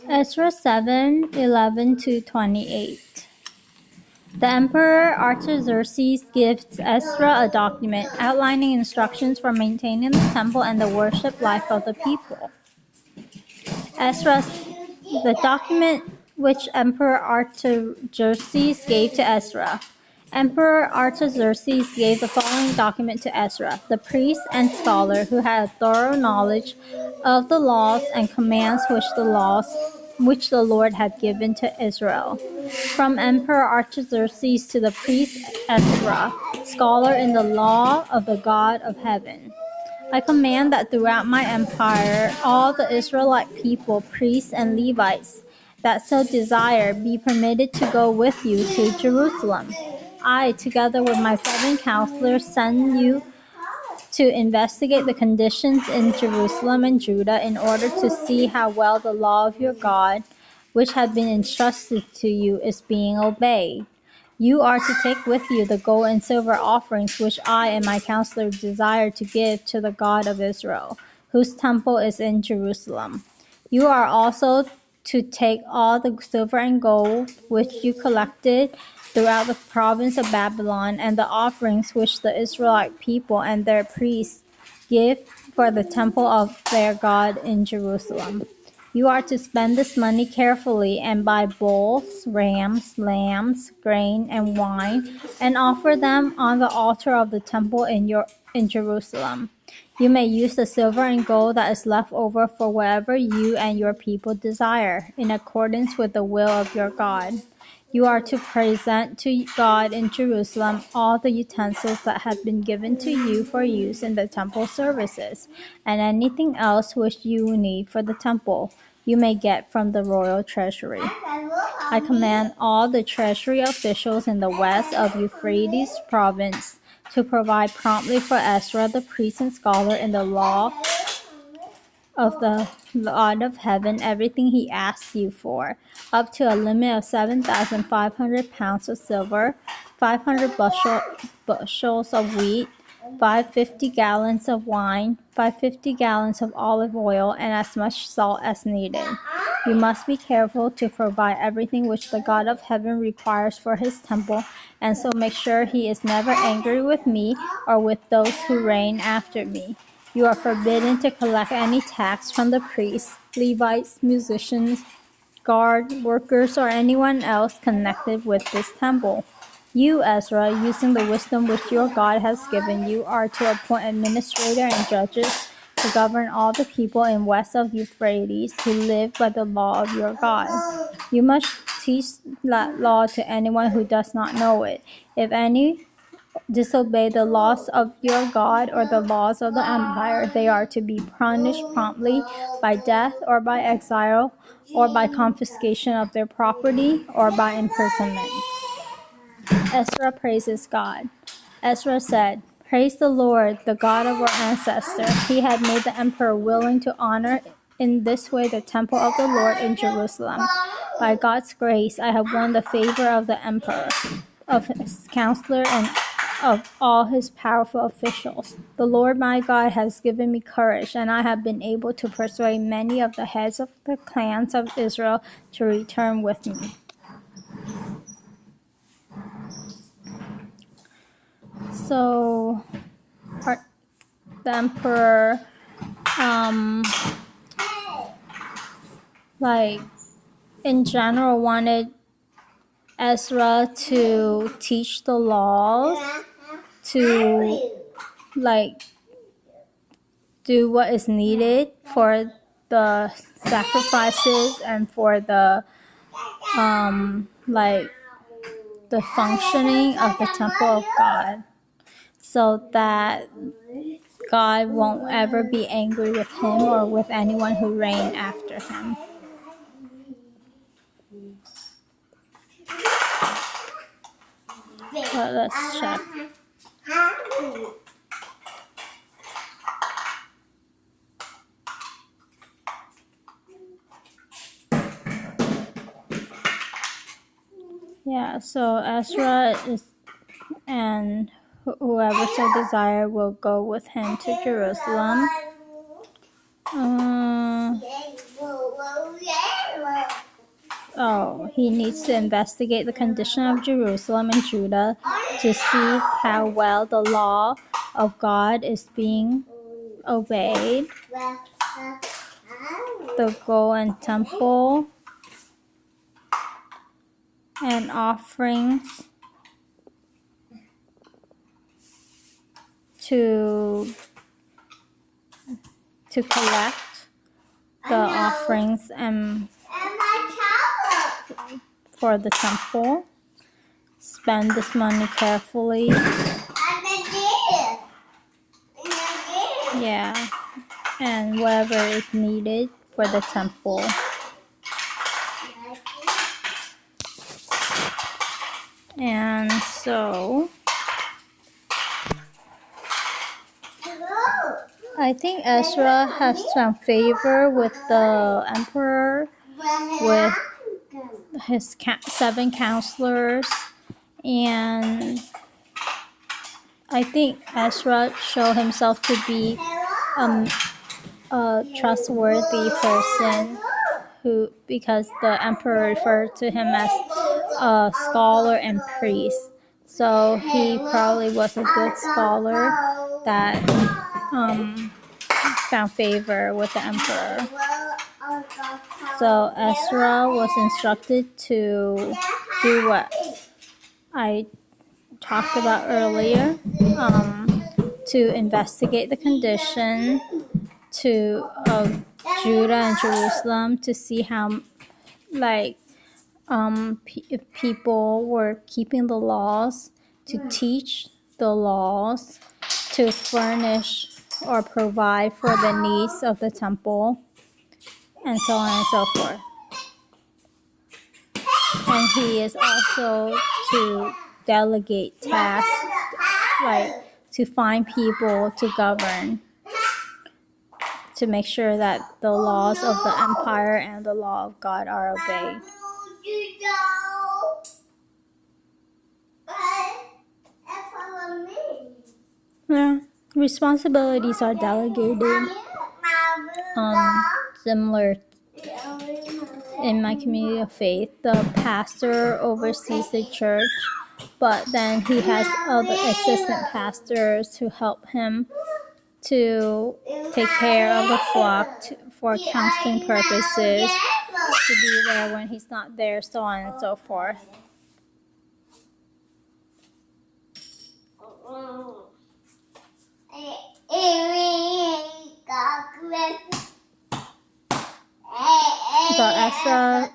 Ezra 7:11-28. The Emperor Artaxerxes gives Ezra a document outlining instructions for maintaining the temple and the worship life of the people. The document which Emperor Artaxerxes gave to Ezra. Emperor Artaxerxes gave the following document to Ezra, the priest and scholar who had a thorough knowledge of the laws and commands which the Lord had given to Israel. From Emperor Artaxerxes to the priest Ezra, scholar in the law of the God of heaven. I command that throughout my empire, all the Israelite people, priests and Levites, that so desire, be permitted to go with you to Jerusalem. I, together with my 7 counselors, send you to investigate the conditions in Jerusalem and Judah in order to see how well the law of your God, which had been entrusted to you, is being obeyed. You are to take with you the gold and silver offerings which I and my counselors desire to give to the God of Israel, whose temple is in Jerusalem. You are also to take all the silver and gold which you collected throughout the province of Babylon, and the offerings which the Israelite people and their priests give for the temple of their God in Jerusalem. You are to spend this money carefully and buy bulls, rams, lambs, grain, and wine, and offer them on the altar of the temple in Jerusalem. You may use the silver and gold that is left over for whatever you and your people desire, in accordance with the will of your God. You are to present to God in Jerusalem all the utensils that have been given to you for use in the temple services, and anything else which you need for the temple you may get from the royal treasury. I command all the treasury officials in the west of Euphrates province to provide promptly for Ezra the priest and scholar in the law of the God of heaven everything he asks you for, up to a limit of 7,500 pounds of silver, 500 bushels of wheat, 550 gallons of wine, 550 gallons of olive oil, and as much salt as needed. You must be careful to provide everything which the God of heaven requires for his temple, and so make sure he is never angry with me or with those who reign after me. You are forbidden to collect any tax from the priests, Levites, musicians, guard workers, or anyone else connected with this temple. You, Ezra, using the wisdom which your God has given you, are to appoint administrators and judges to govern all the people in west of Euphrates who live by the law of your God. You must teach that law to anyone who does not know it. If any disobey the laws of your God or the laws of the empire, they are to be punished promptly by death or by exile or by confiscation of their property or by imprisonment. Ezra praises God. Ezra said, "Praise the Lord, the God of our ancestors. He had made the emperor willing to honor in this way the temple of the Lord in Jerusalem. By God's grace, I have won the favor of the emperor, of his counselor, and of all his powerful officials. The Lord my God has given me courage, and I have been able to persuade many of the heads of the clans of Israel to return with me." So, the emperor, in general, wanted Ezra to teach the laws, to do what is needed for the sacrifices and for the the functioning of the temple of God, so that God won't ever be angry with him or with anyone who reign after him. So let's check. Yeah, so Ezra and whoever so desire will go with him to Jerusalem. he needs to investigate the condition of Jerusalem and Judah to see how well the law of God is being obeyed. The goal and temple and offerings to collect the offerings and for the temple. Spend this money carefully. Yeah, and whatever is needed for the temple. And so I think Ezra has some favor with the emperor, with his 7 counselors, and I think Ezra showed himself to be a trustworthy person, because the emperor referred to him as a scholar and priest. So he probably was a good scholar that found favor with the emperor. So Ezra was instructed to do what I talked about earlier, to investigate the condition of Judah and Jerusalem, to see how if people were keeping the laws, to teach the laws, to furnish or provide for the needs of the temple, and so on and so forth. And he is also to delegate tasks, to find people to govern, to make sure that the laws of the empire and the law of God are obeyed. Yeah, responsibilities are delegated, similar in my community of faith. The pastor oversees the church, but then he has other assistant pastors who help him to take care of the flock for counseling purposes, to be there when he's not there, so on and so forth. So Ezra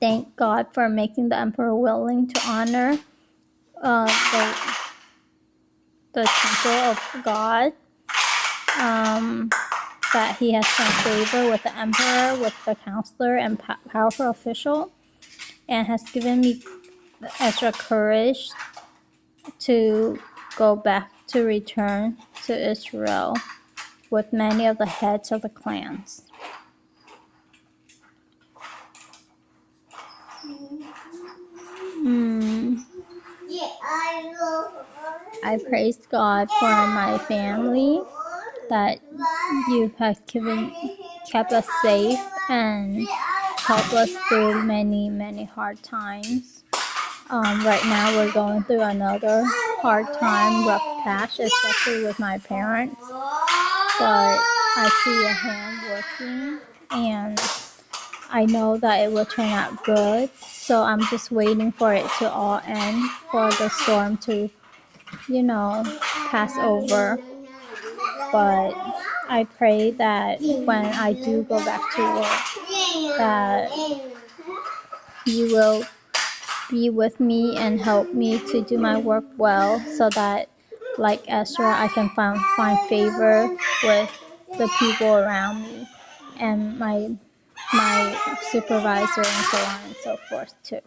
thanked God for making the emperor willing to honor the temple of God, that he has some favor with the emperor, with the counselor and powerful official, and has given me Ezra courage to go back, to return to Israel with many of the heads of the clans. I praise God for my family, that you have kept us safe and helped us through many, many hard times. Right now we're going through another hard time, rough patch, especially with my parents. But I see a hand working, and I know that it will turn out good. So I'm just waiting for it to all end, for the storm to, pass over. But I pray that when I do go back to work, that you will be with me and help me to do my work well, so that, like Ezra, I can find favor with the people around me and my supervisor and so on and so forth too.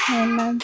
Amen.